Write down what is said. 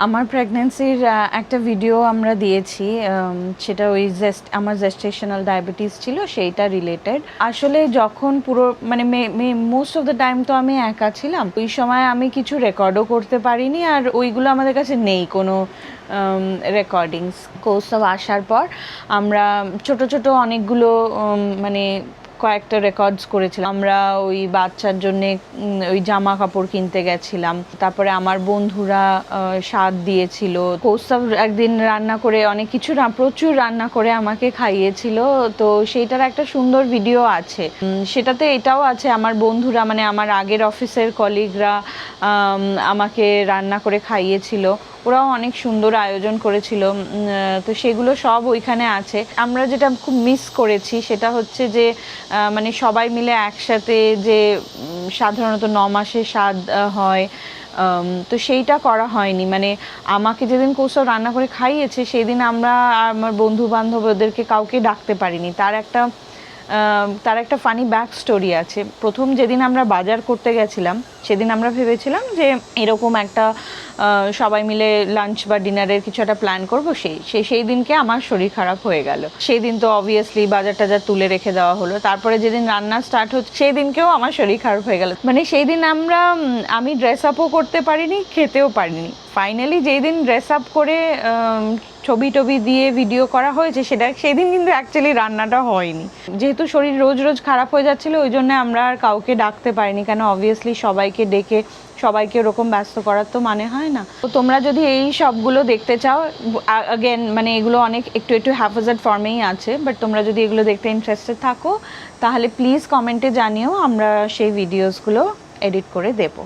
আমার প্রেগন্যান্সির একটা ভিডিও আমরা দিয়েছি, সেটা ওই আমার জেস্টেশনাল ডায়াবেটিস ছিল সেইটা রিলেটেড। আসলে যখন পুরো মানে মোস্ট অফ দ্য টাইম তো আমি একা ছিলাম, ওই সময় আমি কিছু রেকর্ডও করতে পারিনি, আর ওইগুলো আমাদের কাছে নেই কোনো রেকর্ডিংস। কৌস্তব আসার পর আমরা ছোট ছোট অনেকগুলো মানে কয়েকটা রেকর্ডস করেছিলাম। আমরা ওই বাচ্চার জন্যে ওই জামা কাপড় কিনতে গেছিলাম, তারপরে আমার বন্ধুরা স্বাদ দিয়েছিল। কৌস্তব একদিন রান্না করে অনেক কিছু প্রচুর রান্না করে আমাকে খাইয়েছিল, তো সেইটার একটা সুন্দর ভিডিও আছে। সেটাতে এটাও আছে, আমার বন্ধুরা মানে আমার আগের অফিসের কলিগরা আমাকে রান্না করে খাইয়েছিল, ওরাও অনেক সুন্দর আয়োজন করেছিল, তো সেগুলো সব ওইখানে আছে। আমরা যেটা খুব মিস করেছি সেটা হচ্ছে যে মানে সবাই মিলে একসাথে যে সাধারণত 9 মাসে স্বাদ হয়, তো সেইটা করা হয়নি। মানে আমাকে যেদিন কৌস্তব রান্না করে খাইয়েছে সেই দিন আমরা আমার বন্ধু বান্ধব ওদেরকে কাউকে ডাকতে পারিনি। তার একটা ফানি ব্যাক স্টোরি আছে। প্রথম যেদিন আমরা বাজার করতে গেছিলাম সেদিন আমরা ভেবেছিলাম যে এরকম একটা সবাই মিলে লাঞ্চ বা ডিনারের কিছু একটা প্ল্যান করবো। সেই দিনকে আমার শরীর খারাপ হয়ে গেল। সেই দিন তো অবভিয়াসলি বাজার টাজার তুলে রেখে দেওয়া হলো। তারপরে যেদিন রান্না স্টার্ট হচ্ছে সেই দিনকেও আমার শরীর খারাপ হয়ে গেল। মানে সেই দিন আমি ড্রেস আপও করতে পারিনি, খেতেও পারিনি। ফাইনালি যেই দিন ড্রেস আপ করে ছবি টবি দিয়ে ভিডিও করা হয়েছে সেই দিন কিন্তু অ্যাকচুয়ালি রান্নাটা হয়নি। যেহেতু শরীর রোজ রোজ খারাপ হয়ে যাচ্ছিলো ওই জন্য আমরা আর কাউকে ডাকতে পারিনি, কেন অবভিয়াসলি সবাইকে ডেকে সবাইকে ওরকম ব্যস্ত করার তো মানে হয় না। তো তোমরা যদি এই সবগুলো দেখতে চাও, অ্যাগেন মানে এগুলো অনেক একটু হ্যাফাজার্ড ফর্মেই আছে, বাট তোমরা যদি এগুলো দেখতে ইন্টারেস্টেড থাকো তাহলে প্লিজ কমেন্টে জানিও, আমরা সেই ভিডিওসগুলো এডিট করে দেবো।